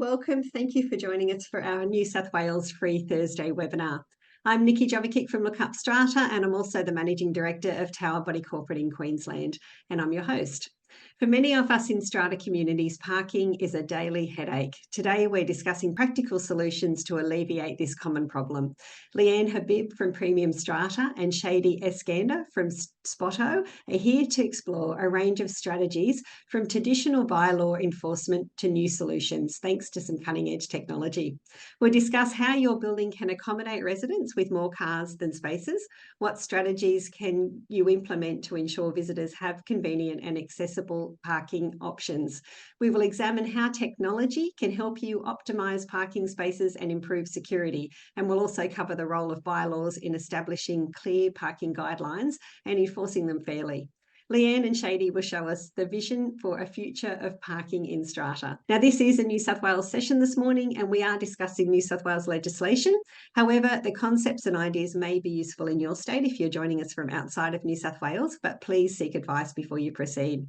Welcome. Thank you for joining us for our New South Wales Free Thursday webinar. I'm Nikki Jovicic from LookUpStrata, and I'm also the Managing Director of Tower Body Corporate in Queensland, and I'm your host. For many of us in strata communities, parking is a daily headache. Today, we're discussing practical solutions to alleviate this common problem. Leanne Habib from Premium Strata and Shady Eskander from Spoto are here to explore a range of strategies from traditional bylaw enforcement to new solutions, thanks to some cutting-edge technology. We'll discuss how your building can accommodate residents with more cars than spaces, what strategies can you implement to ensure visitors have convenient and accessible parking options. We will examine how technology can help you optimise parking spaces and improve security, and we'll also cover the role of bylaws in establishing clear parking guidelines and enforcing them fairly. Leanne and Shady will show us the vision for a future of parking in strata. Now, this is a New South Wales session this morning, and we are discussing New South Wales legislation. However, the concepts and ideas may be useful in your state if you're joining us from outside of New South Wales, but please seek advice before you proceed.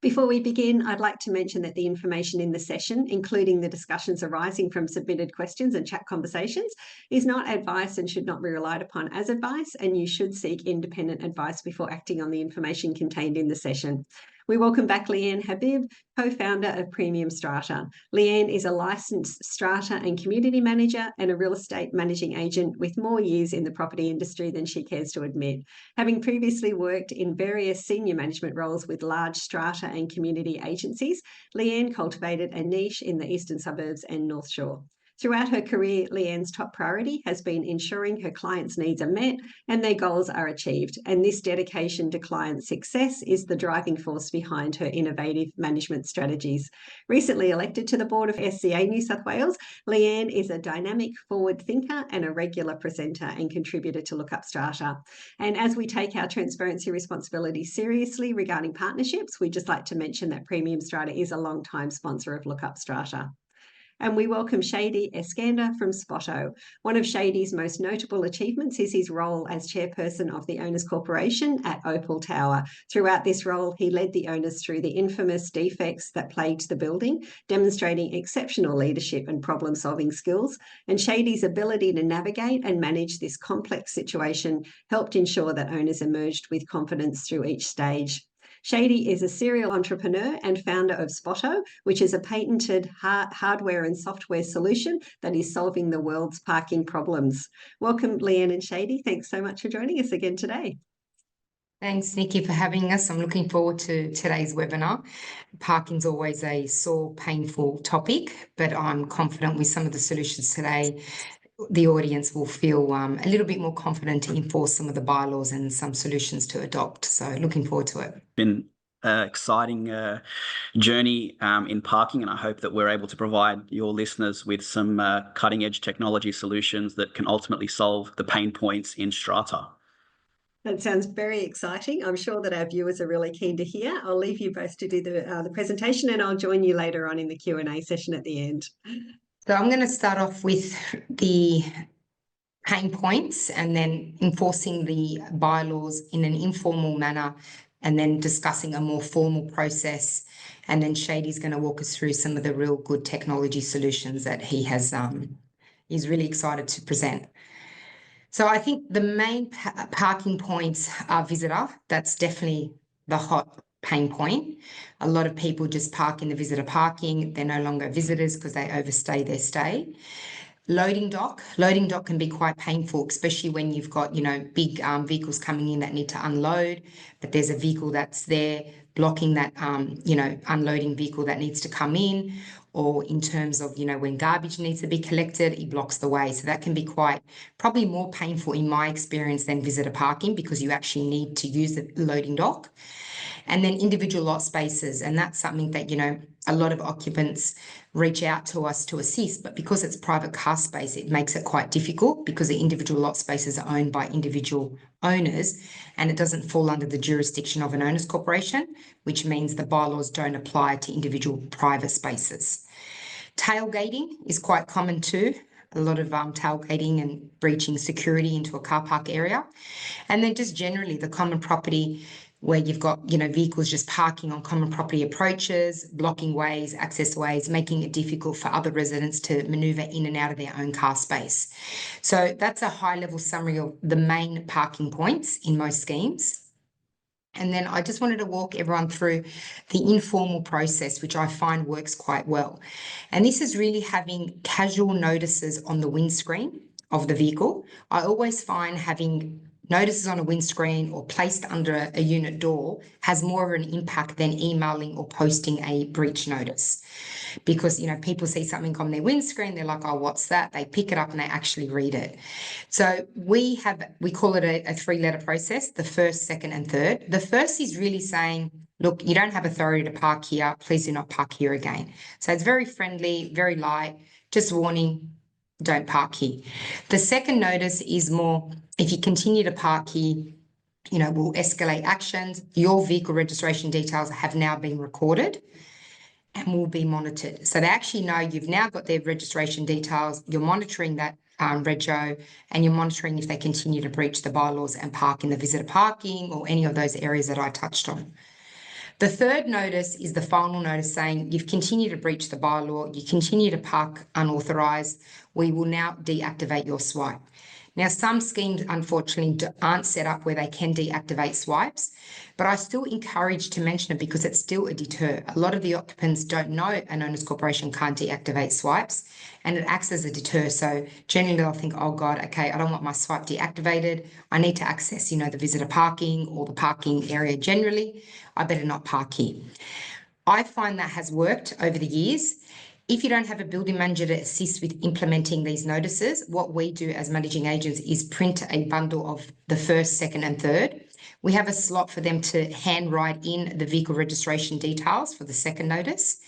Before we begin, I'd like to mention that the information in the session, including the discussions arising from submitted questions and chat conversations, is not advice and should not be relied upon as advice, and you should seek independent advice before acting on the information contained in the session. We welcome back Leanne Habib, co-founder of Premium Strata. Leanne is a licensed strata and community manager and a real estate managing agent with more years in the property industry than she cares to admit. Having previously worked in various senior management roles with large strata and community agencies, Leanne cultivated a niche in the eastern suburbs and North Shore. Throughout her career, Leanne's top priority has been ensuring her clients' needs are met and their goals are achieved. And this dedication to client success is the driving force behind her innovative management strategies. Recently elected to the board of SCA New South Wales, Leanne is a dynamic forward thinker and a regular presenter and contributor to LookUpStrata. And as we take our transparency responsibility seriously regarding partnerships, we'd just like to mention that Premium Strata is a long-time sponsor of LookUpStrata. And we welcome Shady Eskander from Spoto. One of Shady's most notable achievements is his role as chairperson of the Owners Corporation at Opal Tower. Throughout this role, he led the owners through the infamous defects that plagued the building, demonstrating exceptional leadership and problem-solving skills. And Shady's ability to navigate and manage this complex situation helped ensure that owners emerged with confidence through each stage. Shady is a serial entrepreneur and founder of Spoto, which is a patented hardware and software solution that is solving the world's parking problems. Welcome, Leanne and Shady. Thanks so much for joining us again today. Thanks, Nikki, for having us. I'm looking forward to today's webinar. Parking's always a sore, painful topic, but I'm confident with some of the solutions today, the audience will feel a little bit more confident to enforce some of the bylaws and some solutions to adopt. So looking forward to it. Been an exciting journey in parking, and I hope that we're able to provide your listeners with some cutting-edge technology solutions that can ultimately solve the pain points in strata. That sounds very exciting. I'm sure that our viewers are really keen to hear. I'll leave you both to do the presentation, and I'll join you later on in the Q&A session at the end. So I'm going to start off with the pain points and then enforcing the bylaws in an informal manner and then discussing a more formal process. And then Shady's going to walk us through some of the real good technology solutions that he has, he's really excited to present. So I think the main parking points are visitor. That's definitely the hot pain point. A lot of people just park in the visitor parking. They're no longer visitors because they overstay their stay. Loading dock can be quite painful, especially when you've got, big vehicles coming in that need to unload, but there's a vehicle that's there blocking that, unloading vehicle that needs to come in, or in terms of, when garbage needs to be collected, it blocks the way. So that can be probably more painful in my experience than visitor parking because you actually need to use the loading dock. And then individual lot spaces, and that's something that, a lot of occupants reach out to us to assist, but because it's private car space, it makes it quite difficult because the individual lot spaces are owned by individual owners and it doesn't fall under the jurisdiction of an owners corporation, which means the bylaws don't apply to individual private spaces. Tailgating is quite common too. A lot of tailgating and breaching security into a car park area. And then just generally the common property where you've got, vehicles just parking on common property approaches, blocking ways, access ways, making it difficult for other residents to manoeuvre in and out of their own car space. So that's a high-level summary of the main parking points in most schemes. And then I just wanted to walk everyone through the informal process, which I find works quite well. And this is really having casual notices on the windscreen of the vehicle. I always find having notices on a windscreen or placed under a unit door has more of an impact than emailing or posting a breach notice. Because, people see something on their windscreen, they're like, oh, what's that? They pick it up and they actually read it. So we call it a 3-letter process, the first, second, and third. The first is really saying, look, you don't have authority to park here. Please do not park here again. So it's very friendly, very light, just warning, don't park here. The second notice is more, if you continue to park here, we'll escalate actions. Your vehicle registration details have now been recorded and will be monitored. So they actually know you've now got their registration details, you're monitoring that rego, and you're monitoring if they continue to breach the bylaws and park in the visitor parking or any of those areas that I touched on. The third notice is the final notice saying you've continued to breach the bylaw, you continue to park unauthorised, we will now deactivate your swipe. Now, some schemes, unfortunately, aren't set up where they can deactivate swipes, but I still encourage to mention it because it's still a deter. A lot of the occupants don't know an owners corporation can't deactivate swipes, and it acts as a deter. So generally they'll think, oh God, okay, I don't want my swipe deactivated. I need to access, the visitor parking or the parking area generally. I better not park here. I find that has worked over the years. If you don't have a building manager to assist with implementing these notices, what we do as managing agents is print a bundle of the first, second, and third. We have a slot for them to handwrite in the vehicle registration details for the second notice.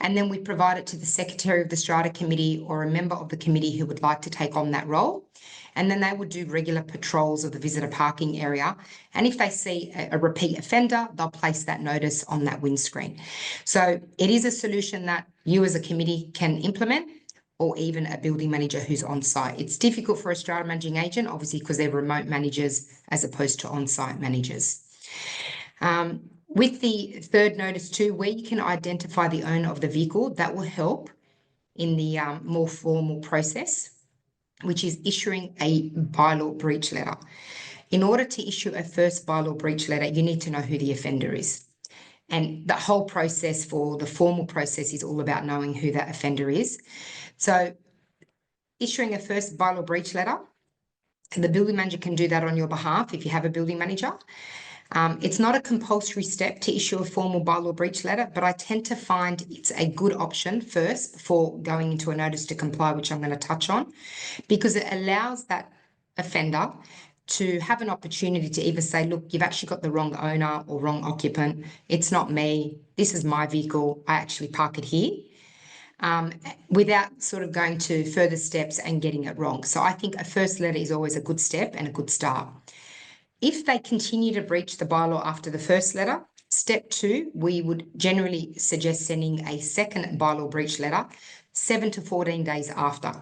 And then we provide it to the secretary of the Strata committee or a member of the committee who would like to take on that role. And then they would do regular patrols of the visitor parking area. And if they see a repeat offender, they'll place that notice on that windscreen. So it is a solution that you as a committee can implement, or even a building manager who's on site. It's difficult for a Strata managing agent, obviously, because they're remote managers as opposed to on-site managers. With the third notice too, where you can identify the owner of the vehicle, that will help in the more formal process, which is issuing a bylaw breach letter. In order to issue a first bylaw breach letter, you need to know who the offender is. And the whole process for the formal process is all about knowing who that offender is. So issuing a first bylaw breach letter, the building manager can do that on your behalf if you have a building manager. It's not a compulsory step to issue a formal bylaw breach letter, but I tend to find it's a good option first before going into a notice to comply, which I'm going to touch on, because it allows that offender to have an opportunity to either say, look, you've actually got the wrong owner or wrong occupant. It's not me. This is my vehicle. I actually park it here. Without sort of going to further steps and getting it wrong. So I think a first letter is always a good step and a good start. If they continue to breach the bylaw after the first letter, step 2, we would generally suggest sending a second bylaw breach letter 7 to 14 days after.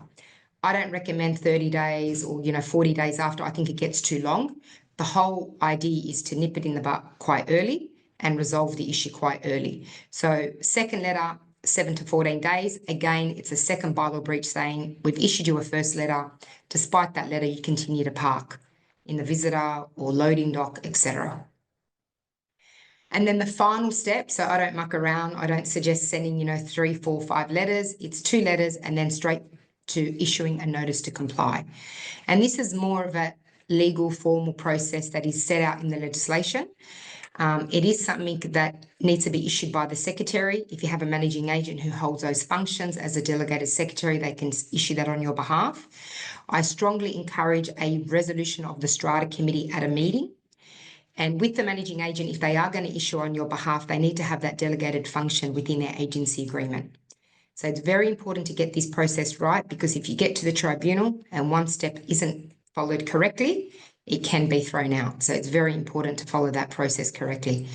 I don't recommend 30 days or 40 days after. I think it gets too long. The whole idea is to nip it in the butt quite early and resolve the issue quite early. So second letter, 7 to 14 days. Again, it's a second bylaw breach saying we've issued you a first letter. Despite that letter, you continue to park in the visitor or loading dock, etc. And then the final step, so I don't muck around. I don't suggest sending, 3, 4, 5 letters. It's 2 letters and then straight to issuing a notice to comply. And this is more of a legal formal process that is set out in the legislation. It is something that needs to be issued by the secretary. If you have a managing agent who holds those functions as a delegated secretary, they can issue that on your behalf. I strongly encourage a resolution of the Strata committee at a meeting. And with the managing agent, if they are going to issue on your behalf, they need to have that delegated function within their agency agreement. So it's very important to get this process right, because if you get to the tribunal and one step isn't followed correctly, it can be thrown out. So it's very important to follow that process correctly.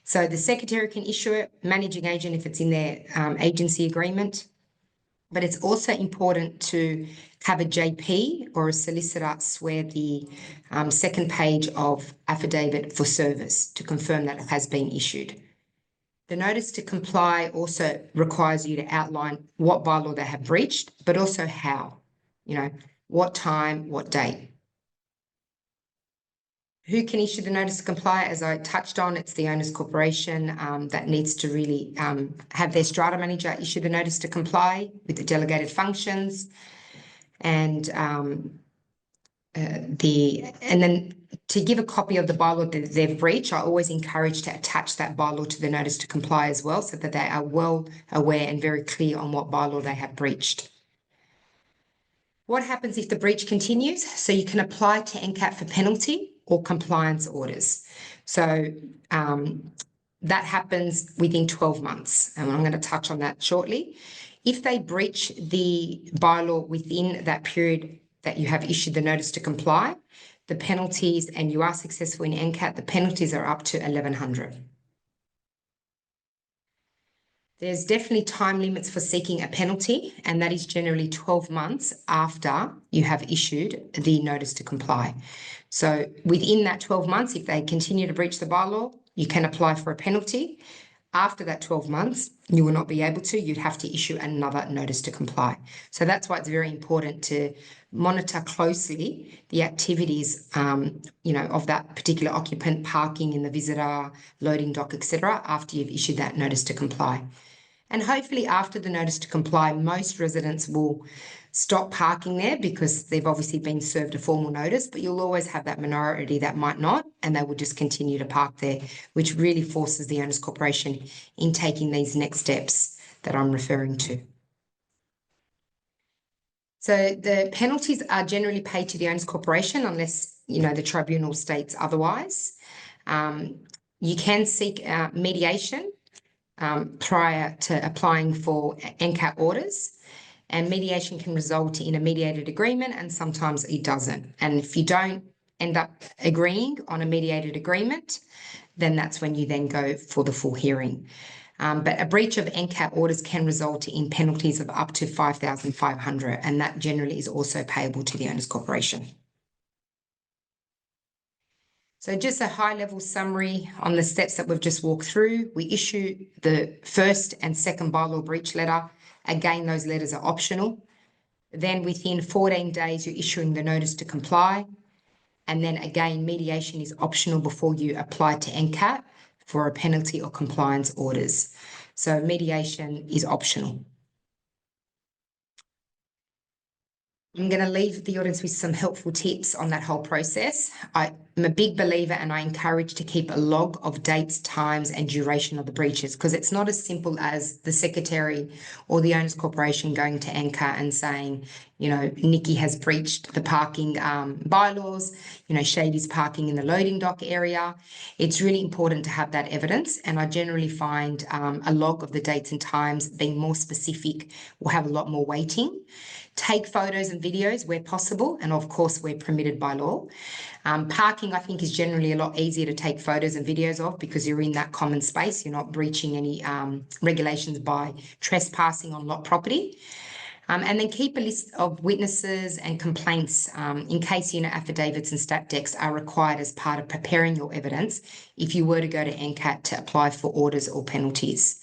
So the secretary can issue it, managing agent if it's in their agency agreement, but it's also important to have a JP or a solicitor swear the second page of affidavit for service to confirm that it has been issued. The notice to comply also requires you to outline what bylaw they have breached, but also how, what time, what date. Who can issue the notice to comply? As I touched on, it's the owner's corporation that needs to really have their strata manager issue the notice to comply with the delegated functions, and then to give a copy of the bylaw that they've breached. I always encourage to attach that bylaw to the notice to comply as well, so that they are well aware and very clear on what bylaw they have breached. What happens if the breach continues? So you can apply to NCAT for penalty or compliance orders. So that happens within 12 months, and I'm going to touch on that shortly. If they breach the bylaw within that period that you have issued the notice to comply, the penalties, and you are successful in NCAT, the penalties are up to $1,100. There's definitely time limits for seeking a penalty, and that is generally 12 months after you have issued the notice to comply. So within that 12 months, if they continue to breach the bylaw, you can apply for a penalty. After that 12 months, you will not be able to. You'd have to issue another notice to comply. So that's why it's very important to monitor closely the activities, of that particular occupant, parking in the visitor, loading dock, etc., after you've issued that notice to comply. And hopefully after the notice to comply, most residents will stop parking there because they've obviously been served a formal notice, but you'll always have that minority that might not, and they will just continue to park there, which really forces the owners corporation in taking these next steps that I'm referring to. So the penalties are generally paid to the owners corporation unless, the tribunal states otherwise. You can seek mediation prior to applying for NCAT orders, and mediation can result in a mediated agreement, and sometimes it doesn't. And if you don't end up agreeing on a mediated agreement, then that's when you then go for the full hearing. But a breach of NCAT orders can result in penalties of up to $5,500, and that generally is also payable to the owners corporation. So just a high-level summary on the steps that we've just walked through. We issue the first and second bylaw breach letter. Again, those letters are optional. Then within 14 days, you're issuing the notice to comply. And then again, mediation is optional before you apply to NCAT for a penalty or compliance orders. So mediation is optional. I'm going to leave the audience with some helpful tips on that whole process. I'm a big believer, and I encourage to keep a log of dates, times, and duration of the breaches, because it's not as simple as the secretary or the owners corporation going to NCAT and saying, Nikki has breached the parking bylaws, Shady's parking in the loading dock area. It's really important to have that evidence, and I generally find a log of the dates and times being more specific will have a lot more weighting. Take photos and videos where possible, and of course where permitted by law. Parking, I think, is generally a lot easier to take photos and videos of because you're in that common space. You're not breaching any regulations by trespassing on lot property. And then keep a list of witnesses and complaints in case affidavits and stat decks are required as part of preparing your evidence if you were to go to NCAT to apply for orders or penalties.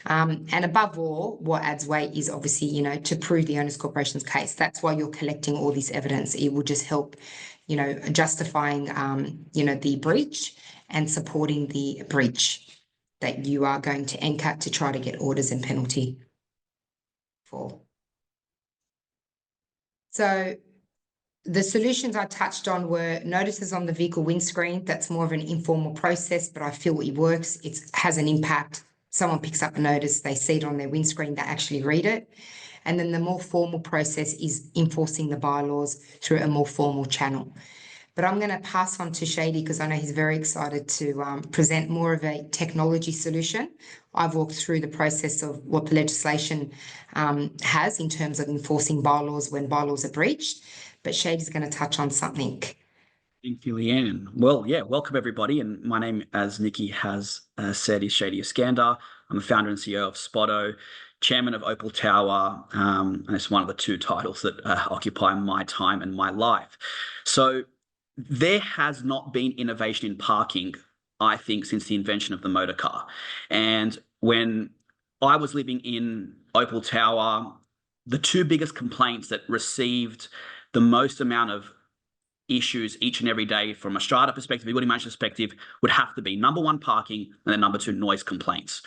And above all, what adds weight is obviously, to prove the owners corporation's case. That's why you're collecting all this evidence. It will just help, justifying, the breach and supporting the breach that you are going to NCAT to try to get orders and penalty for. So the solutions I touched on were notices on the vehicle windscreen. That's more of an informal process, but I feel it works. It has an impact. Someone picks up a notice, they see it on their windscreen, they actually read it. And then the more formal process is enforcing the bylaws through a more formal channel. But I'm going to pass on to Shady because I know he's very excited to present more of a technology solution. I've walked through the process of what the legislation has in terms of enforcing bylaws when bylaws are breached. But Shady's going to touch on something. Thank you, Leanne. Well, welcome everybody. And my name, as Nikki has said, is Shady Eskander. I'm the founder and CEO of Spoto, chairman of Opal Tower, and it's one of the two titles that occupy my time and my life. So there has not been innovation in parking, I think, since the invention of the motor car. And when I was living in Opal Tower, the two biggest complaints that received the most amount of issues each and every day from a strata perspective, a building management perspective, would have to be number one, parking, and then number two, noise complaints.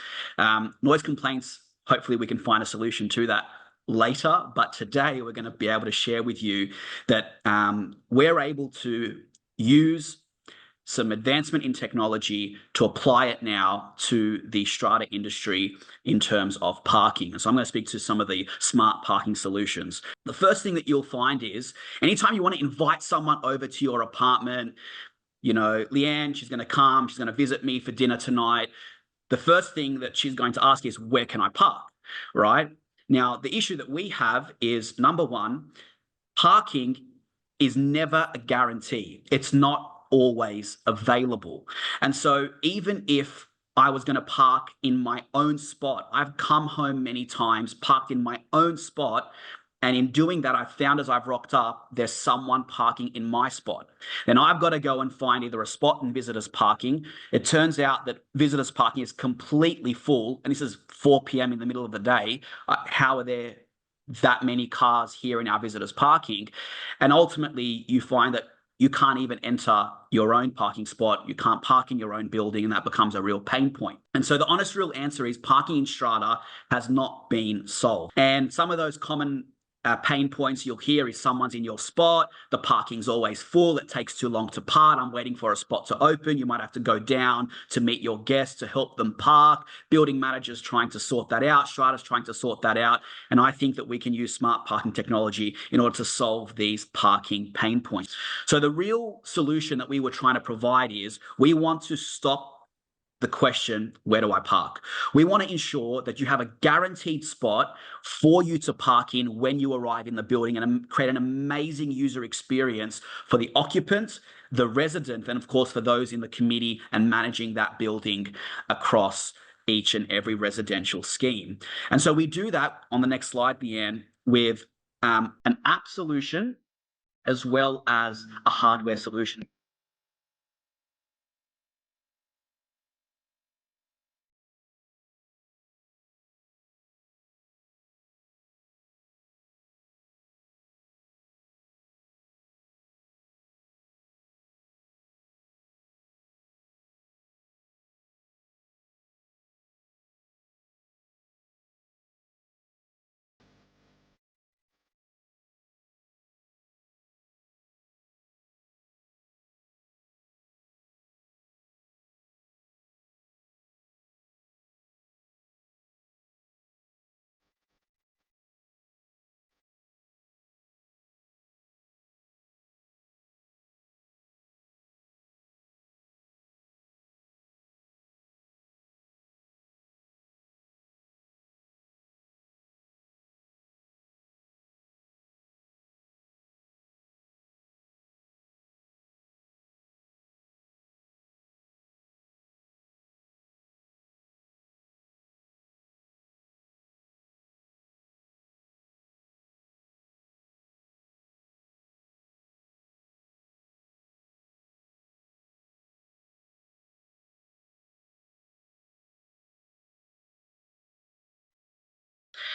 Noise complaints, hopefully we can find a solution to that later, but today we're going to be able to share with you that we're able to use some advancement in technology to apply it now to the strata industry in terms of parking. So I'm going to speak to some of the smart parking solutions. The first thing that you'll find is anytime you want to invite someone over to your apartment, you know, Leanne, she's going to come, she's going to visit me for dinner tonight. The first thing that she's going to ask is, where can I park, right? Now, the issue that we have is, number one, parking is never a guarantee. It's not always available. And so even if I was going to park in my own spot, I've come home many times, parked in my own spot, and in doing that, I've found as I've rocked up, there's someone parking in my spot. Then I've got to go and find either a spot in visitors parking. It turns out that visitors parking is completely full, and this is 4 p.m. in the middle of the day. How are there that many cars here in our visitors parking? And ultimately, you find that you can't even enter your own parking spot. You can't park in your own building, and that becomes a real pain point. And so the honest real answer is parking in strata has not been solved. And some of those common pain points you'll hear is someone's in your spot, the parking's always full, it takes too long to park, I'm waiting for a spot to open, you might have to go down to meet your guests to help them park, building managers trying to sort that out, strata's trying to sort that out, and I think that we can use smart parking technology in order to solve these parking pain points. So the real solution that we were trying to provide is we want to stop the question, where do I park? We want to ensure that you have a guaranteed spot for you to park in when you arrive in the building and create an amazing user experience for the occupant, the resident, and of course for those in the committee and managing that building across each and every residential scheme. And so we do that on the next slide, Leanne, with an app solution as well as a hardware solution.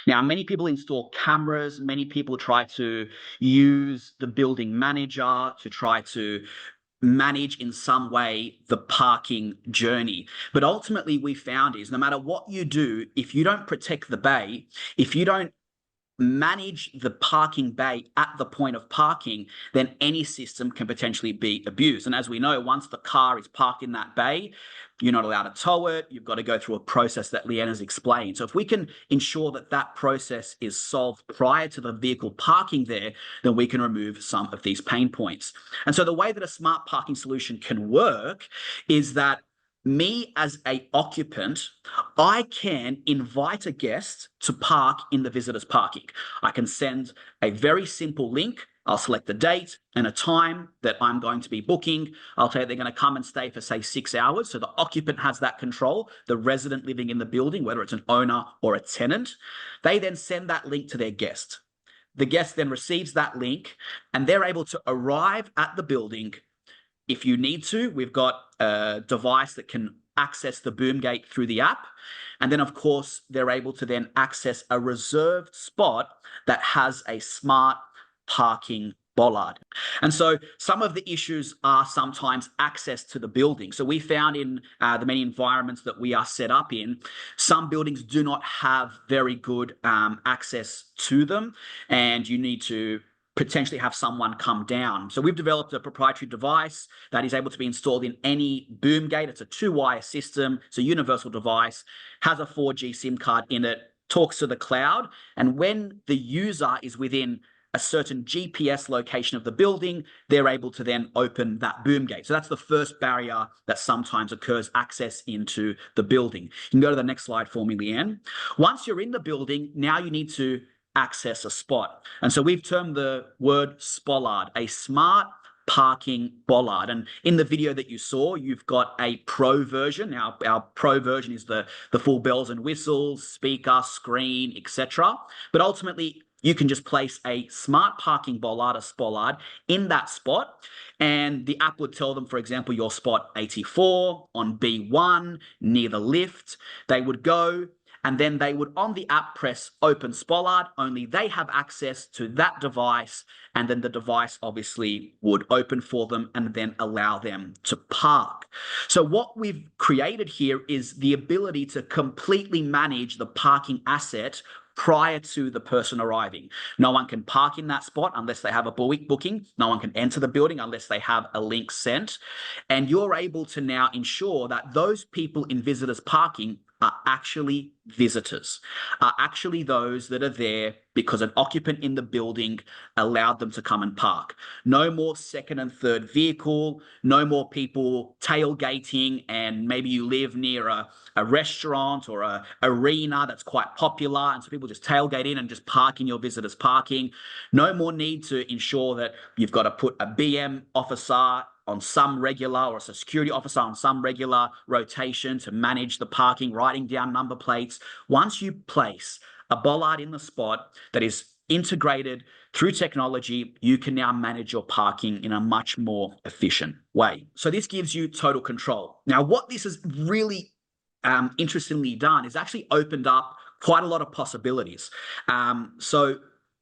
Now, many people install cameras, many people try to use the building manager to try to manage in some way the parking journey. But ultimately, we found is no matter what you do, if you don't protect the bay, if you don't manage the parking bay at the point of parking, then any system can potentially be abused. And as we know, once the car is parked in that bay, you're not allowed to tow it. You've got to go through a process that Leanne has explained. So if we can ensure that that process is solved prior to the vehicle parking there, then we can remove some of these pain points. And so the way that a smart parking solution can work is that me as an occupant, I can invite a guest to park in the visitors parking. I can send a very simple link I'll select a date and a time that I'm going to be booking. I'll tell you they're going to come and stay for, say, 6 hours. So the occupant has that control, the resident living in the building, whether it's an owner or a tenant. They then send that link to their guest. The guest then receives that link and they're able to arrive at the building. If you need to, we've got a device that can access the boom gate through the app. And then, of course, they're able to then access a reserved spot that has a smart parking bollard. And so some of the issues are sometimes access to the building. So we found in the many environments that we are set up in, some buildings do not have very good access to them, and you need to potentially have someone come down. So we've developed a proprietary device that is able to be installed in any boom gate. It's a 2-wire system. It's a universal device, has a 4G SIM card in it, talks to the cloud. And when the user is within a certain GPS location of the building, they're able to then open that boom gate. So that's the first barrier that sometimes occurs, access into the building. You can go to the next slide for me, Leanne. Once you're in the building, now you need to access a spot. And so we've termed the word SPOLARD, a smart parking bollard. And in the video that you saw, you've got a pro version. Now, our pro version is the full bells and whistles, speaker, screen, etc. But ultimately, you can just place a smart parking bollard, a SPOLARD, in that spot, and the app would tell them, for example, your spot 84 on B1 near the lift. They would go, and then they would, on the app, press open SPOLARD. Only they have access to that device, and then the device obviously would open for them and then allow them to park. So what we've created here is the ability to completely manage the parking asset prior to the person arriving. No one can park in that spot unless they have a booking. No one can enter the building unless they have a link sent. And you're able to now ensure that those people in visitors parking are actually visitors, are actually those that are there because an occupant in the building allowed them to come and park. No more second and third vehicle, no more people tailgating, and maybe you live near a restaurant or a arena that's quite popular, and so people just tailgate in and just park in your visitors parking. No more need to ensure that you've got to put a BM officer on some regular or a security officer on some regular rotation to manage the parking, writing down number plates. Once you place a bollard in the spot that is integrated through technology, you can now manage your parking in a much more efficient way. So this gives you total control. Now, what this has really interestingly done is actually opened up quite a lot of possibilities. So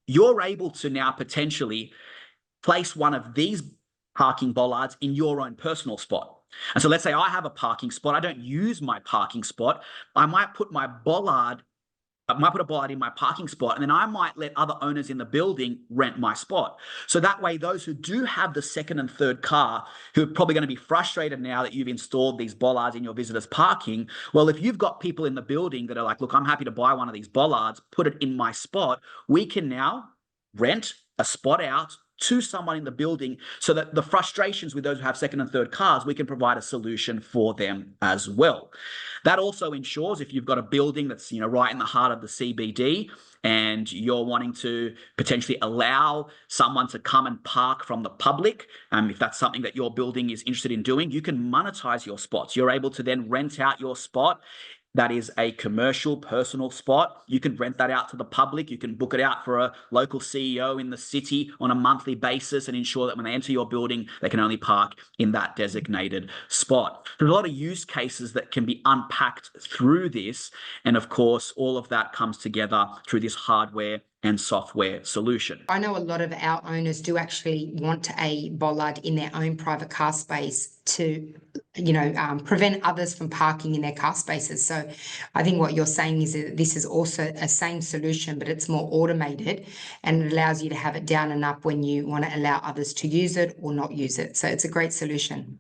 you're able to now potentially place one of these parking bollards in your own personal spot. And so let's say I have a parking spot. I don't use my parking spot. I might put a bollard in my parking spot, and then I might let other owners in the building rent my spot. So that way, those who do have the second and third car, who are probably going to be frustrated now that you've installed these bollards in your visitors parking, well, if you've got people in the building that are like, look, I'm happy to buy one of these bollards, put it in my spot, we can now rent a spot out to someone in the building so that the frustrations with those who have second and third cars, we can provide a solution for them as well. That also ensures if you've got a building that's right in the heart of the CBD and you're wanting to potentially allow someone to come and park from the public, if that's something that your building is interested in doing, you can monetize your spots. You're able to then rent out your spot. That is a commercial, personal spot. You can rent that out to the public. You can book it out for a local CEO in the city on a monthly basis and ensure that when they enter your building, they can only park in that designated spot. There's a lot of use cases that can be unpacked through this. And of course, all of that comes together through this hardware and software solution. I know a lot of our owners do actually want a bollard in their own private car space to, prevent others from parking in their car spaces. So I think what you're saying is that this is also a same solution, but it's more automated and it allows you to have it down and up when you want to allow others to use it or not use it. So it's a great solution.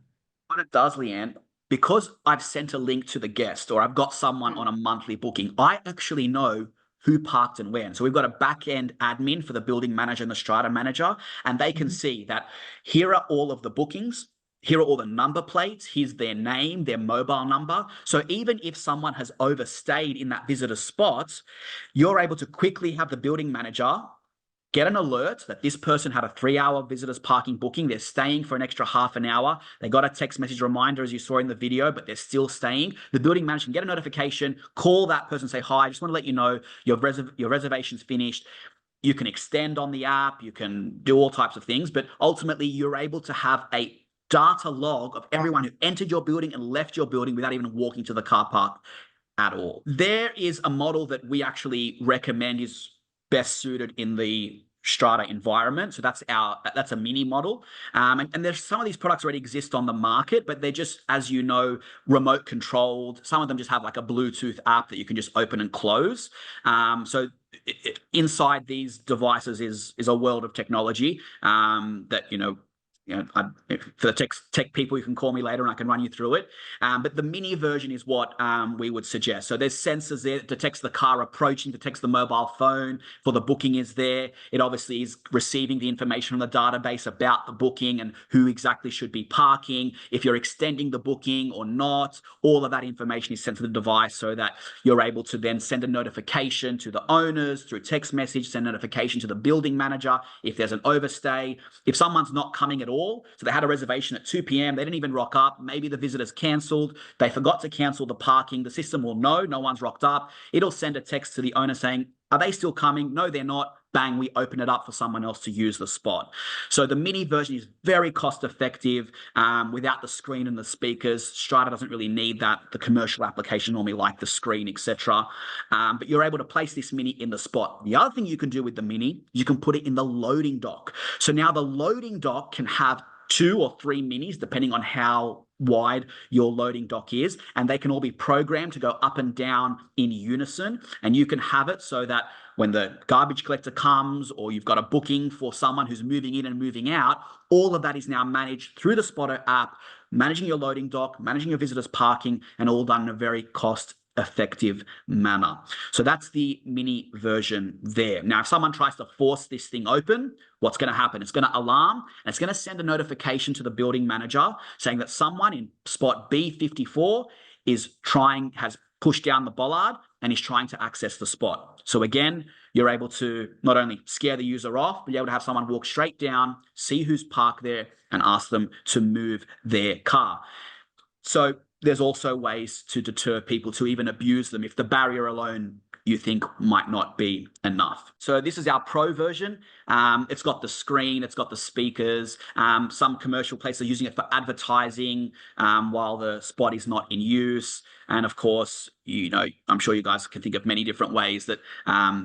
What it does, Leanne, because I've sent a link to the guest or I've got someone on a monthly booking, I actually know who parked and when. So we've got a back-end admin for the building manager and the strata manager, and they can see that here are all of the bookings, here are all the number plates, here's their name, their mobile number. So even if someone has overstayed in that visitor spot, you're able to quickly have the building manager get an alert that this person had a 3-hour visitors parking booking. They're staying for an extra half an hour. They got a text message reminder, as you saw in the video, but they're still staying. The building manager can get a notification, call that person, say, hi, I just want to let you know your reservation's finished. You can extend on the app. You can do all types of things, but ultimately you're able to have a data log of everyone who entered your building and left your building without even walking to the car park at all. There is a model that we actually recommend is best suited in the Strata environment. So that's a mini model. And there's some of these products already exist on the market, but they're just, as you know, remote controlled. Some of them just have like a Bluetooth app that you can just open and close. So inside these devices is a world of technology that, for the tech people, you can call me later and I can run you through it. But the mini version is what we would suggest. So there's sensors there that detects the car approaching, detects the mobile phone for the booking is there. It obviously is receiving the information from the database about the booking and who exactly should be parking, if you're extending the booking or not. All of that information is sent to the device so that you're able to then send a notification to the owners through text message, send notification to the building manager if there's an overstay. If someone's not coming at all, so they had a reservation at 2 p.m, they didn't even rock up, maybe the visitor's cancelled, they forgot to cancel the parking, the system will know no one's rocked up. It'll send a text to the owner saying, are they still coming? No, they're not. Bang, we open it up for someone else to use the spot. So the mini version is very cost effective without the screen and the speakers. Strata doesn't really need that. The commercial application normally like the screen, etc. But you're able to place this mini in the spot. The other thing you can do with the mini, you can put it in the loading dock. So now the loading dock can have 2 or 3 minis, depending on how wide your loading dock is, and they can all be programmed to go up and down in unison. And you can have it so that when the garbage collector comes or you've got a booking for someone who's moving in and moving out, all of that is now managed through the Spoto app, managing your loading dock, managing your visitors parking, and all done in a very cost-effective manner. So that's the mini version there. Now, if someone tries to force this thing open, what's going to happen? It's going to alarm and it's going to send a notification to the building manager saying that someone in spot B54 has pushed down the bollard and is trying to access the spot. So again, you're able to not only scare the user off, but you're able to have someone walk straight down, see who's parked there, and ask them to move their car. So there's also ways to deter people to even abuse them if the barrier alone you think might not be enough. So this is our pro version. It's got the screen, it's got the speakers. Some commercial places are using it for advertising while the spot is not in use. And of course, I'm sure you guys can think of many different ways that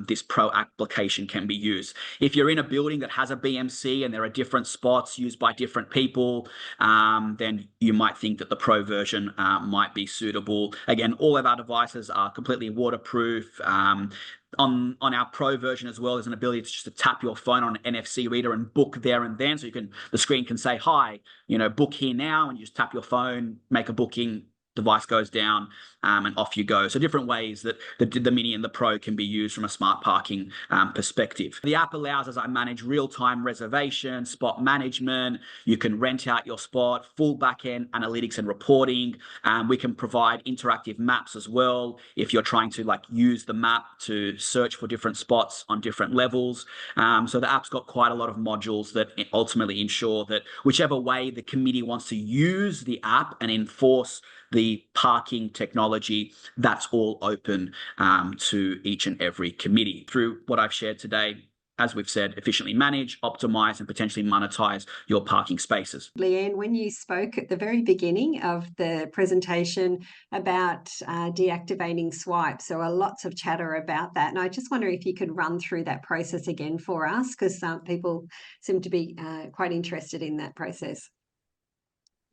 this pro application can be used. If you're in a building that has a BMC and there are different spots used by different people, then you might think that the pro version might be suitable. Again, all of our devices are completely waterproof. On our pro version as well, there's an ability to just tap your phone on an NFC reader and book there and then. So the screen can say, hi, book here now, and you just tap your phone, make a booking, device goes down, and off you go. So different ways that the Mini and the Pro can be used from a smart parking perspective. The app allows us to manage real-time reservation, spot management. You can rent out your spot, full back-end analytics and reporting. We can provide interactive maps as well if you're trying to use the map to search for different spots on different levels. So the app's got quite a lot of modules that ultimately ensure that whichever way the committee wants to use the app and enforce the parking technology, that's all open to each and every committee. Through what I've shared today, as we've said, efficiently manage, optimize, and potentially monetize your parking spaces. Leanne, when you spoke at the very beginning of the presentation about deactivating swipe, so lots of chatter about that. And I just wonder if you could run through that process again for us, because people seem to be quite interested in that process.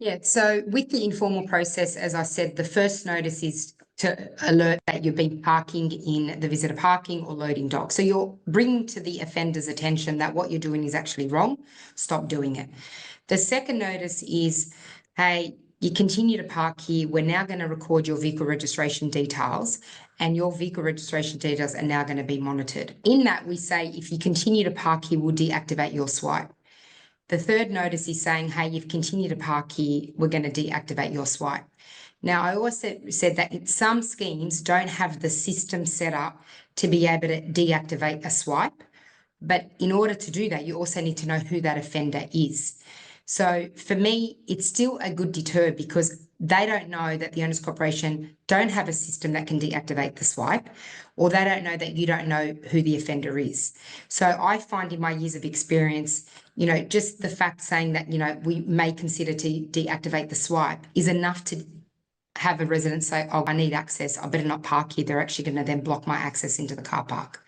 Yeah, so with the informal process, as I said, the first notice is to alert that you've been parking in the visitor parking or loading dock. So you're bringing to the offender's attention that what you're doing is actually wrong. Stop doing it. The second notice is, hey, you continue to park here. We're now going to record your vehicle registration details, and your vehicle registration details are now going to be monitored. In that, we say, if you continue to park here, we'll deactivate your swipe. The third notice is saying, hey, you've continued to park here, we're going to deactivate your swipe. Now, I also said that some schemes don't have the system set up to be able to deactivate a swipe, But in order to do that, you also need to know who that offender is. So for me, it's still a good deter because they don't know that the owners corporation don't have a system that can deactivate the swipe, or they don't know that you don't know who the offender is. So I find in my years of experience, just the fact saying that, we may consider to deactivate the swipe is enough to have a resident say, oh, I need access, I better not park here. They're actually going to then block my access into the car park.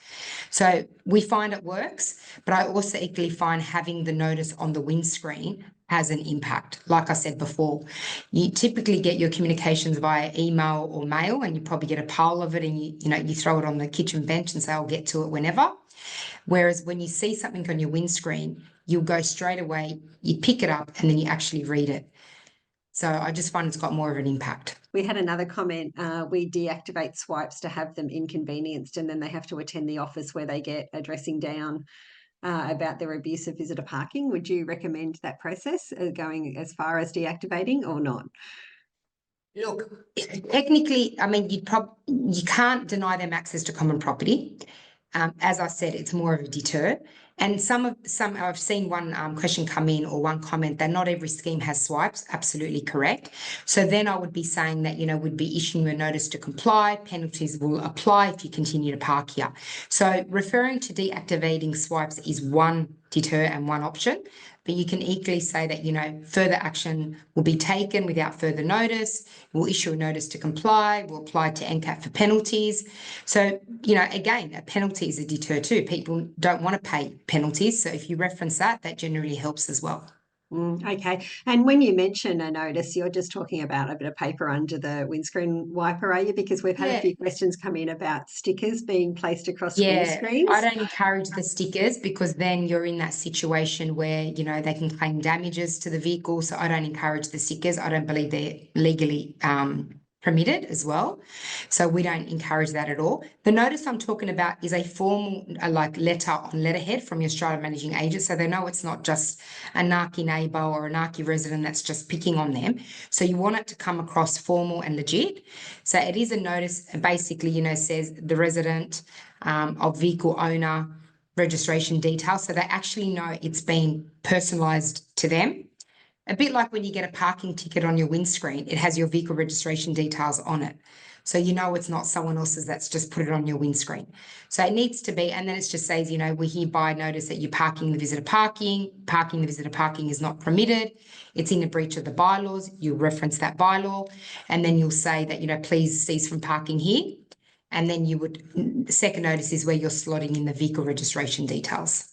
So we find it works, but I also equally find having the notice on the windscreen has an impact. Like I said before, you typically get your communications via email or mail, and you probably get a pile of it, and you throw it on the kitchen bench and say, I'll get to it whenever. Whereas when you see something on your windscreen, you'll go straight away, you pick it up, and then you actually read it. So I just find it's got more of an impact. We had another comment, we deactivate swipes to have them inconvenienced, and then they have to attend the office where they get a dressing down about their abuse of visitor parking. Would you recommend that process, going as far as deactivating or not? Look, technically, I mean, you can't deny them access to common property. As I said, it's more of a deter. And I've seen one question come in, or one comment, that not every scheme has swipes. Absolutely correct. So then I would be saying that, we'd be issuing a notice to comply. Penalties will apply if you continue to park here. So referring to deactivating swipes is one deter and one option. But you can equally say that, further action will be taken without further notice. We'll issue a notice to comply. We'll apply to NCAT for penalties. So, again, a penalty is a deter too. People don't want to pay penalties. So if you reference that, that generally helps as well. Okay. And when you mention a notice, you're just talking about a bit of paper under the windscreen wiper, are you? Because we've had a few questions come in about stickers being placed across windscreens. I don't encourage the stickers, because then you're in that situation where, they can claim damages to the vehicle. So I don't encourage the stickers. I don't believe they're legally permitted as well. So we don't encourage that at all. The notice I'm talking about is a formal letter on letterhead from your Strata managing agent, so they know it's not just a narky neighbour or a narky resident that's just picking on them. So you want it to come across formal and legit. So it is a notice, basically, says the resident of vehicle owner, registration details, so they actually know it's been personalised to them. A bit like when you get a parking ticket on your windscreen, it has your vehicle registration details on it. So it's not someone else's that's just put it on your windscreen. So it needs to be, and then it just says, we hereby notice that you're parking the visitor parking. Parking the visitor parking is not permitted. It's in a breach of the bylaws. You reference that bylaw, and then you'll say that, please cease from parking here. And then the second notice is where you're slotting in the vehicle registration details.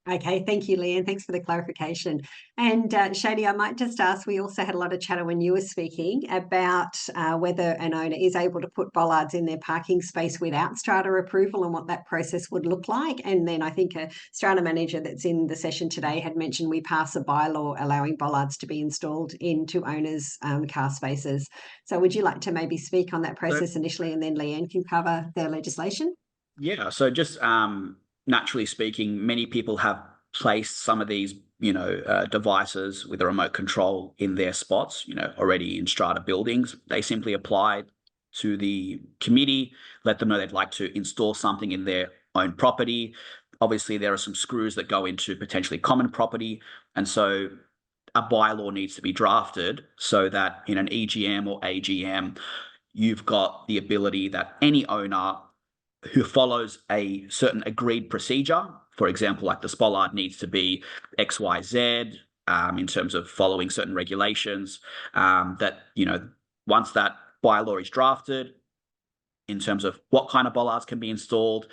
Okay, thank you, Leanne. Thanks for the clarification. And Shady, I might just ask, we also had a lot of chatter when you were speaking about whether an owner is able to put bollards in their parking space without Strata approval, and what that process would look like. And then I think a Strata manager that's in the session today had mentioned we pass a bylaw allowing bollards to be installed into owners' car spaces. So would you like to maybe speak on that process initially, and then Leanne can cover the legislation? Yeah, so just naturally speaking, many people have placed some of these, devices with a remote control in their spots, already in Strata buildings. They simply apply to the committee, let them know they'd like to install something in their own property. Obviously, there are some screws that go into potentially common property. And so a bylaw needs to be drafted so that in an EGM or AGM, you've got the ability that any owner who follows a certain agreed procedure, for example, like the bollard needs to be XYZ in terms of following certain regulations, that, once that bylaw is drafted in terms of what kind of bollards can be installed,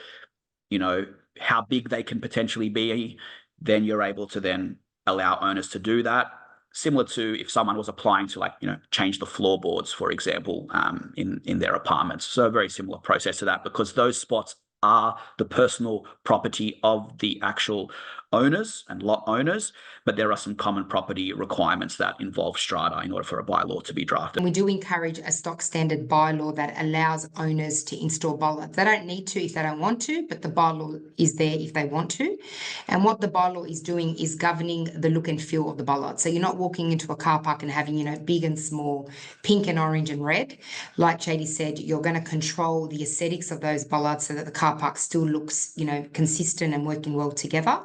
how big they can potentially be, then you're able to then allow owners to do that. Similar to if someone was applying to change the floorboards, for example, in their apartments. So a very similar process to that, because those spots are the personal property of the actual owners and lot owners, but there are some common property requirements that involve strata in order for a bylaw to be drafted. And we do encourage a stock standard bylaw that allows owners to install bollards. They don't need to if they don't want to, but the bylaw is there if they want to. And what the bylaw is doing is governing the look and feel of the bollard. So you're not walking into a car park and having, big and small, pink and orange and red. Like Shady said, you're going to control the aesthetics of those bollards so that the car park still looks, consistent and working well together.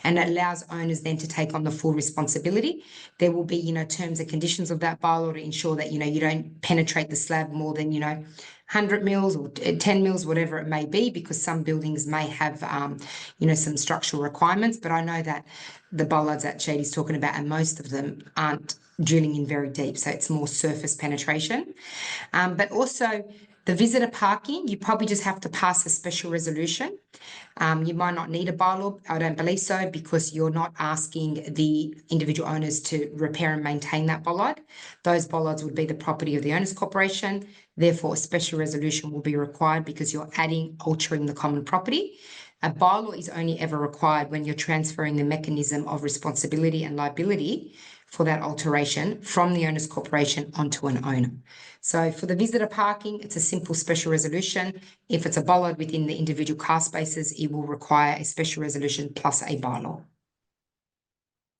And it allows owners then to take on the full responsibility. There will be, terms and conditions of that bylaw to ensure that, you don't penetrate the slab more than, 100 mils or 10 mils, whatever it may be, because some buildings may have, some structural requirements. But I know that the bollards that Shady's talking about, and most of them aren't drilling in very deep. So it's more surface penetration. But also the visitor parking, you probably just have to pass a special resolution. You might not need a bylaw, I don't believe so, because you're not asking the individual owners to repair and maintain that bollard. Those bollards would be the property of the owners corporation. Therefore, a special resolution will be required because you're altering the common property. A bylaw is only ever required when you're transferring the mechanism of responsibility and liability for that alteration from the owners corporation onto an owner. So for the visitor parking, it's a simple special resolution. If it's a bollard within the individual car spaces, it will require a special resolution plus a bylaw.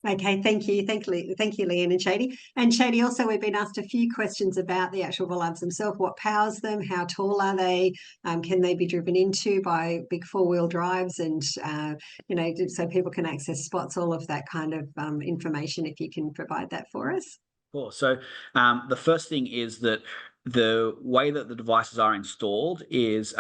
Okay, thank you, Leanne and Shady. And Shady, also we've been asked a few questions about the actual bollards themselves. What powers them? How tall are they? Can they be driven into by big four-wheel drives? And so people can access spots. All of that kind of information, if you can provide that for us. Cool. So the first thing is that the way that the devices are installed is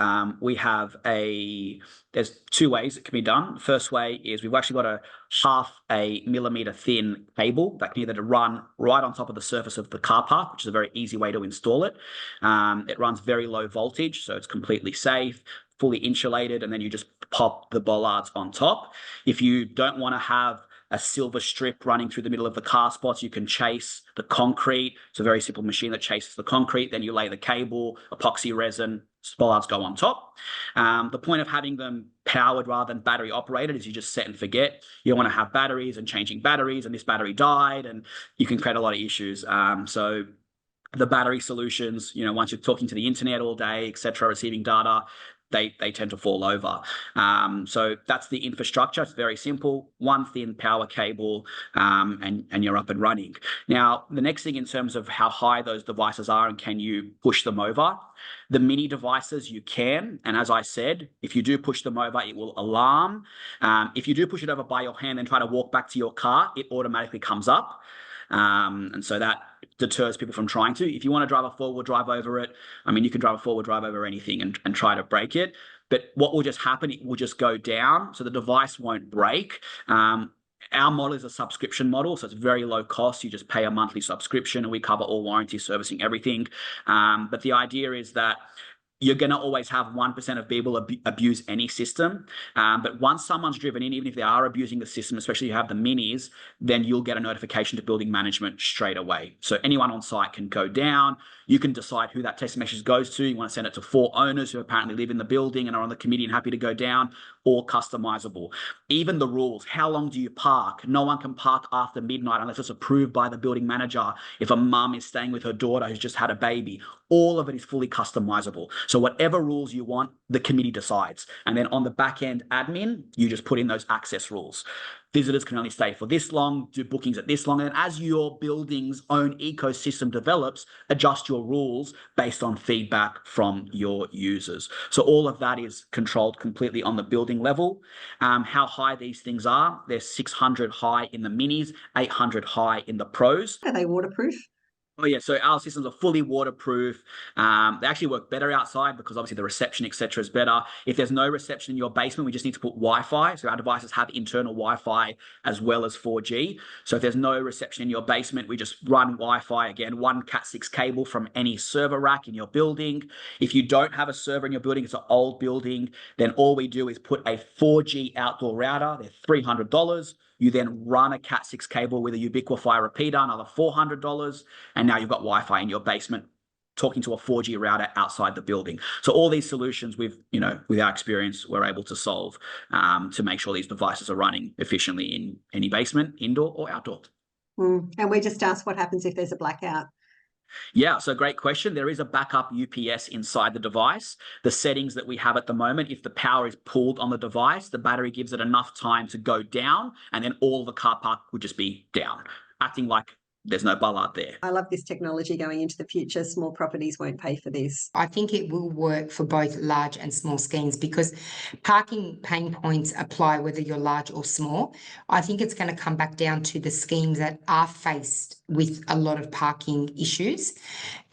there's two ways it can be done. First way is we've actually got a 0.5 millimeter thin cable that can either run right on top of the surface of the car park, which is a very easy way to install it. It runs very low voltage, so it's completely safe, fully insulated, and then you just pop the bollards on top. If you don't want to have a silver strip running through the middle of the car spots, you can chase the concrete. It's a very simple machine that chases the concrete. Then you lay the cable, epoxy resin, bollards go on top. The point of having them powered rather than battery operated is you just set and forget. You don't want to have batteries and changing batteries, and this battery died, and you can create a lot of issues. So the battery solutions, once you're talking to the internet all day, etc., receiving data, they tend to fall over. So that's the infrastructure. It's very simple. One thin power cable, and you're up and running. Now, the next thing in terms of how high those devices are and can you push them over, the mini devices you can. And as I said, if you do push them over, it will alarm. If you do push it over by your hand and try to walk back to your car, it automatically comes up. And so that deters people from trying to. If you want to drive a forward drive over it, you can drive a forward drive over anything and try to break it. But what will just happen, it will just go down, so the device won't break. Our model is a subscription model, so it's very low cost. You just pay a monthly subscription, and we cover all warranty, servicing, everything. But the idea is that you're going to always have 1% of people abuse any system. But once someone's driven in, even if they are abusing the system, especially if you have the minis, then you'll get a notification to building management straight away. So anyone on site can go down. You can decide who that text message goes to. You want to send it to 4 owners who apparently live in the building and are on the committee and happy to go down, or customizable. Even the rules, how long do you park? No one can park after midnight unless it's approved by the building manager. If a mum is staying with her daughter who's just had a baby, all of it is fully customizable. So whatever rules you want, the committee decides. And then on the back end admin, you just put in those access rules. Visitors can only stay for this long, do bookings at this long. And as your building's own ecosystem develops, adjust your rules based on feedback from your users. So all of that is controlled completely on the building level. How high these things are, they're 600 high in the minis, 800 high in the pros. Are they waterproof? Oh yeah, so our systems are fully waterproof. They actually work better outside because obviously the reception, etc., is better. If there's no reception in your basement, we just need to put Wi-Fi. So our devices have internal Wi-Fi as well as 4G. So if there's no reception in your basement, we just run Wi-Fi. Again, one Cat6 cable from any server rack in your building. If you don't have a server in your building, it's an old building, then all we do is put a 4G outdoor router. They're $300. You then run a Cat6 cable with a Ubiquify repeater, another $400, and now you've got Wi-Fi in your basement. talking to a 4G router outside the building. So all these solutions with our experience, we're able to solve to make sure these devices are running efficiently in any basement, indoor or outdoor. And we just asked what happens if there's a blackout. Yeah, so great question. There is a backup UPS inside the device. The settings that we have at the moment, if the power is pulled on the device, the battery gives it enough time to go down, and then all the car park would just be down, acting like there's no bollard there. I love this technology going into the future. Small properties won't pay for this. I think it will work for both large and small schemes because parking pain points apply whether you're large or small. I think it's going to come back down to the schemes that are faced with a lot of parking issues,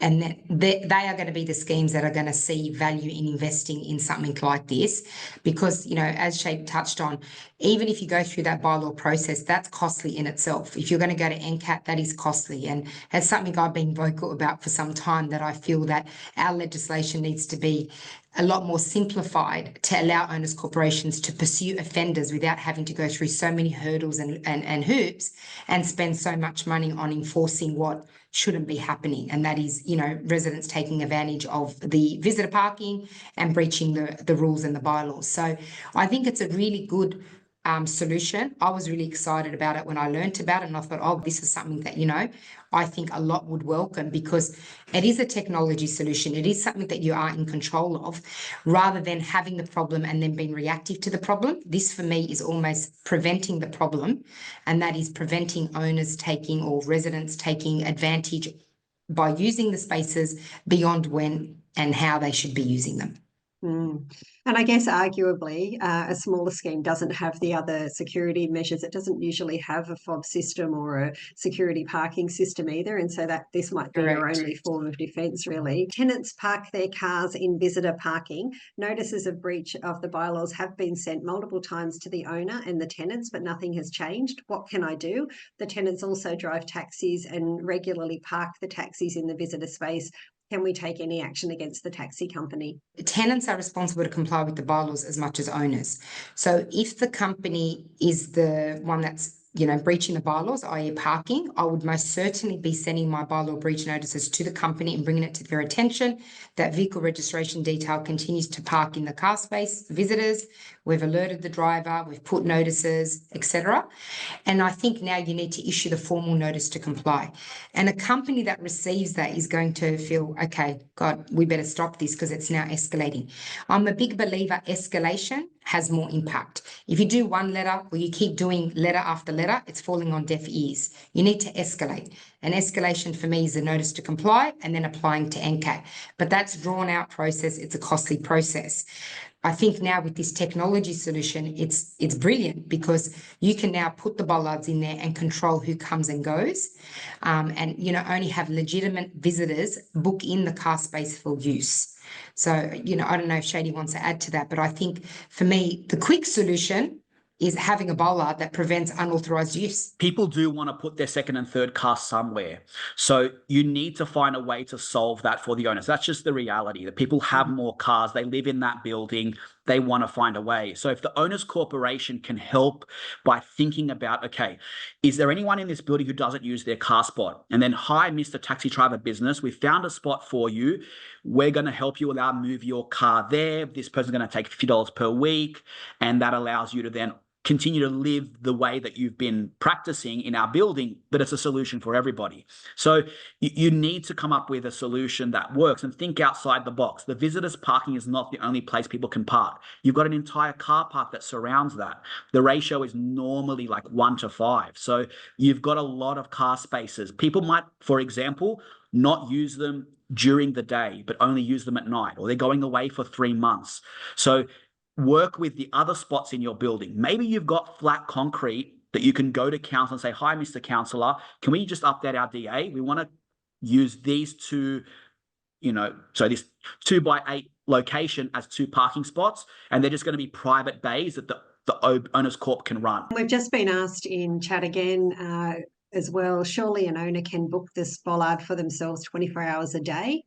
and that they are going to be the schemes that are going to see value in investing in something like this because, as Shady touched on, even if you go through that bylaw process, that's costly in itself. If you're going to go to NCAT, that is costly. And it's something I've been vocal about for some time, that I feel that our legislation needs to be a lot more simplified to allow owners corporations to pursue offenders without having to go through so many hurdles and hoops and spend so much money on enforcing what shouldn't be happening. And that is, residents taking advantage of the visitor parking and breaching the rules and the bylaws. So I think it's a really good solution. I was really excited about it when I learned about it, and I thought, oh, this is something that, I think a lot would welcome because it is a technology solution. It is something that you are in control of rather than having the problem and then being reactive to the problem. This for me is almost preventing the problem, and that is preventing owners taking or residents taking advantage by using the spaces beyond when and how they should be using them. And I guess arguably a smaller scheme doesn't have the other security measures. It doesn't usually have a fob system or a security parking system either. And so that this might be your only form of defence, really. Tenants park their cars in visitor parking. Notices of breach of the bylaws have been sent multiple times to the owner and the tenants, but nothing has changed. What can I do? The tenants also drive taxis and regularly park the taxis in the visitor space. Can we take any action against the taxi company? Tenants are responsible to comply with the bylaws as much as owners. So if the company is the one that's breaching the bylaws, i.e. parking, I would most certainly be sending my bylaw breach notices to the company and bringing it to their attention. That vehicle registration detail continues to park in the car space, visitors, we've alerted the driver, we've put notices, etc. And I think now you need to issue the formal notice to comply. And a company that receives that is going to feel, okay, God, we better stop this because it's now escalating. I'm a big believer escalation has more impact. If you do one letter or you keep doing letter after letter, it's falling on deaf ears. You need to escalate. And escalation for me is a notice to comply and then applying to NCAT. But that's a drawn out process. It's a costly process. I think now with this technology solution, it's brilliant because you can now put the bollards in there and control who comes and goes, and only have legitimate visitors book in the car space for use. So, I don't know if Shady wants to add to that, but I think for me, the quick solution is having a bollard that prevents unauthorised use. People do want to put their second and third car somewhere. So you need to find a way to solve that for the owners. That's just the reality, that people have more cars, they live in that building, they want to find a way. So if the owners corporation can help by thinking about, okay, is there anyone in this building who doesn't use their car spot? And then, hi, Mr. Taxi Driver Business, we found a spot for you. We're going to help you move your car there. This person's going to take $50 per week. And that allows you to then continue to live the way that you've been practicing in our building, but it's a solution for everybody. So you need to come up with a solution that works and think outside the box. The visitors parking is not the only place people can park. You've got an entire car park that surrounds that. The ratio is normally like 1:5. So you've got a lot of car spaces. People might, for example, not use them during the day, but only use them at night, or they're going away for 3 months. So work with the other spots in your building. Maybe you've got flat concrete that you can go to council and say, hi, Mr. Councillor, can we just update our DA? We want to use these two, so this 2x8 location as 2 parking spots, and they're just going to be private bays that the Owners Corp can run. We've just been asked in chat again as well, surely an owner can book this bollard for themselves 24 hours a day.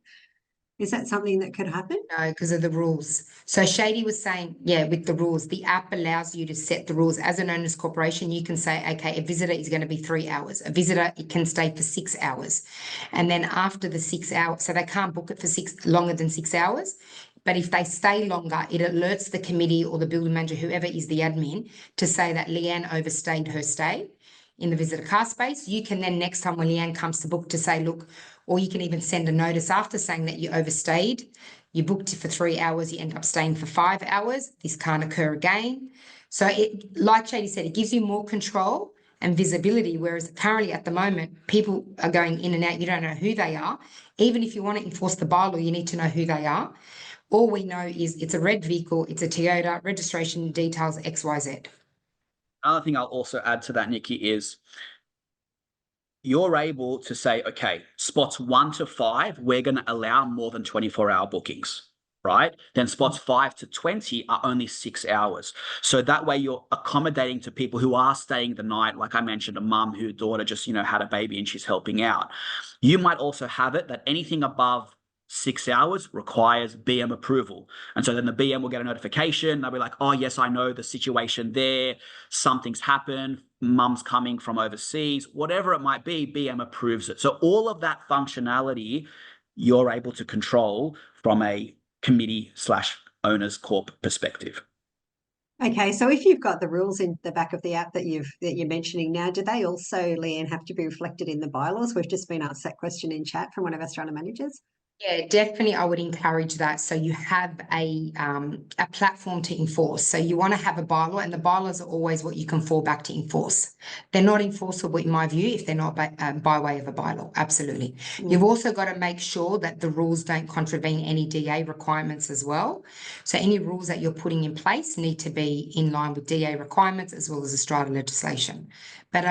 Is that something that could happen? No, because of the rules. So Shady was saying, yeah, with the rules, the app allows you to set the rules. As an owners corporation, you can say, okay, a visitor is going to be 3 hours. A visitor, it can stay for 6 hours. And then after the 6 hours, so they can't book it for longer than 6 hours. But if they stay longer, it alerts the committee or the building manager, whoever is the admin, to say that Leanne overstayed her stay in the visitor car space. You can then, next time when Leanne comes to book, to say, look, or you can even send a notice after saying that you overstayed. You booked for 3 hours, you end up staying for 5 hours. This can't occur again. So it, like Shady said, it gives you more control and visibility, whereas currently at the moment, people are going in and out. You don't know who they are. Even if you want to enforce the bylaw, you need to know who they are. All we know is it's a red vehicle, it's a Toyota, registration details XYZ. Another thing I'll also add to that, Nikki, is you're able to say, okay, spots 1 to 5, we're going to allow more than 24-hour bookings, right? Then spots 5 to 20 are only 6 hours. So that way you're accommodating to people who are staying the night. Like I mentioned, a mum whose daughter just, had a baby and she's helping out. You might also have it that anything above 6 hours requires BM approval. And so then the BM will get a notification. They'll be like, oh, yes, I know the situation there. Something's happened. Mum's coming from overseas. Whatever it might be, BM approves it. So all of that functionality, you're able to control from a committee/owners corp perspective. Okay, so if you've got the rules in the back of the app that you're mentioning now, do they also, Leanne, have to be reflected in the bylaws? We've just been asked that question in chat from one of our Strata managers. Yeah, definitely. I would encourage that. So you have a platform to enforce. So you want to have a bylaw, and the bylaws are always what you can fall back to enforce. They're not enforceable, in my view, if they're not by way of a bylaw. Absolutely. You've also got to make sure that the rules don't contravene any DA requirements as well. So any rules that you're putting in place need to be in line with DA requirements as well as the Strata legislation. But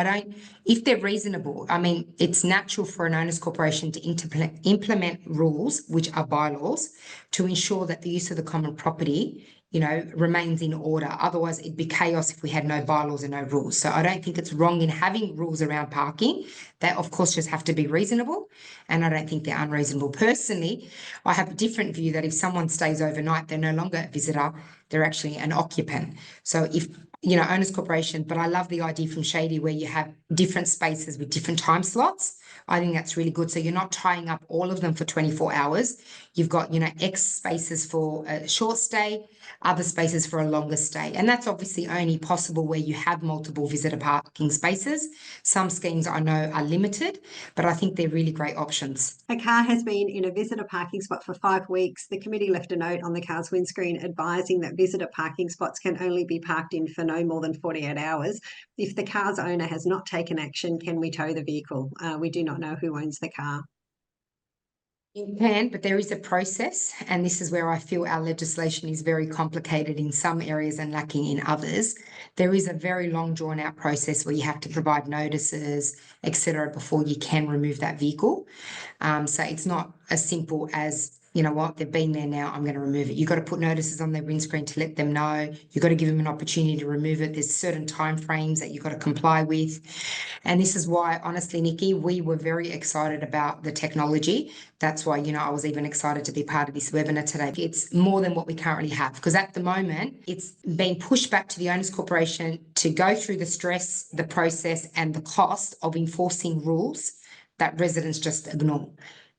if they're reasonable, I mean, it's natural for an owners corporation to implement rules, which are bylaws, to ensure that the use of the common property, remains in order. Otherwise, it'd be chaos if we had no bylaws and no rules. So I don't think it's wrong in having rules around parking. They, of course, just have to be reasonable. And I don't think they're unreasonable. Personally, I have a different view that if someone stays overnight, they're no longer a visitor, they're actually an occupant. So if owners corporation, but I love the idea from Shady where you have different spaces with different time slots. I think that's really good. So you're not tying up all of them for 24 hours. You've got, X spaces for a short stay, other spaces for a longer stay. And that's obviously only possible where you have multiple visitor parking spaces. Some schemes I know are limited, but I think they're really great options. A car has been in a visitor parking spot for 5 weeks. The committee left a note on the car's windscreen advising that visitor parking spots can only be parked in for no more than 48 hours. If the car's owner has not taken action, can we tow the vehicle? We do not know who owns the car. You can, but there is a process, and this is where I feel our legislation is very complicated in some areas and lacking in others. There is a very long drawn out process where you have to provide notices, etc., before you can remove that vehicle. So it's not as simple as, they've been there now, I'm going to remove it. You've got to put notices on their windscreen to let them know. You've got to give them an opportunity to remove it. There's certain timeframes that you've got to comply with. And this is why, honestly, Nikki, we were very excited about the technology. That's why, I was even excited to be part of this webinar today. It's more than what we currently have, because at the moment, it's being pushed back to the owners corporation to go through the stress, the process, and the cost of enforcing rules that residents just ignore.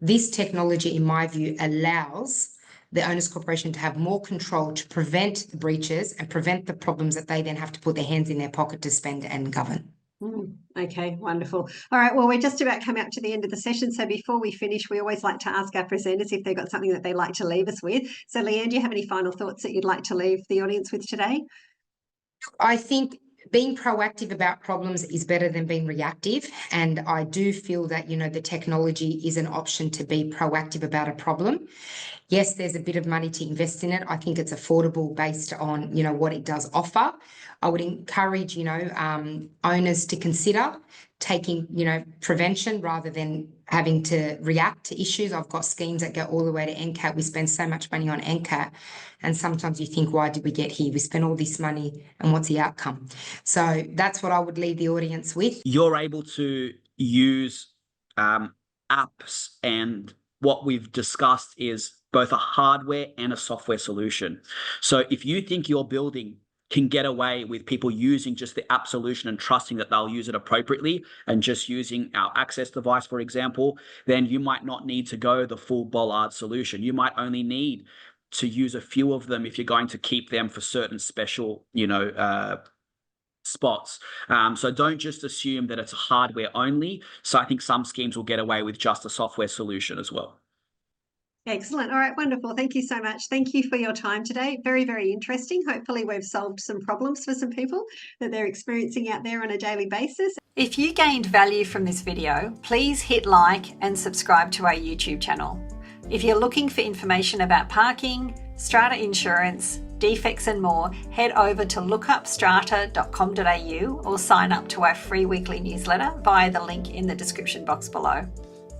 This technology, in my view, allows the owners corporation to have more control to prevent the breaches and prevent the problems that they then have to put their hands in their pocket to spend and govern. Okay, wonderful. All right, well, we're just about coming up to the end of the session. So before we finish, we always like to ask our presenters if they've got something that they'd like to leave us with. So Leanne, do you have any final thoughts that you'd like to leave the audience with today? I think being proactive about problems is better than being reactive. And I do feel that, the technology is an option to be proactive about a problem. Yes, there's a bit of money to invest in it. I think it's affordable based on, what it does offer. I would encourage, owners to consider taking, prevention rather than having to react to issues. I've got schemes that go all the way to NCAT. We spend so much money on NCAT. And sometimes you think, why did we get here? We spent all this money and what's the outcome? So that's what I would leave the audience with. You're able to use apps, and what we've discussed is both a hardware and a software solution. So if you think your building can get away with people using just the app solution and trusting that they'll use it appropriately and just using our access device, for example, then you might not need to go the full bollard solution. You might only need to use a few of them if you're going to keep them for certain special, spots. So don't just assume that it's hardware only. So I think some schemes will get away with just a software solution as well. Excellent. All right, wonderful. Thank you so much. Thank you for your time today. Very, very interesting. Hopefully we've solved some problems for some people that they're experiencing out there on a daily basis. If you gained value from this video, please hit like and subscribe to our YouTube channel. If you're looking for information about parking, strata insurance, defects and more, head over to lookupstrata.com.au or sign up to our free weekly newsletter via the link in the description box below.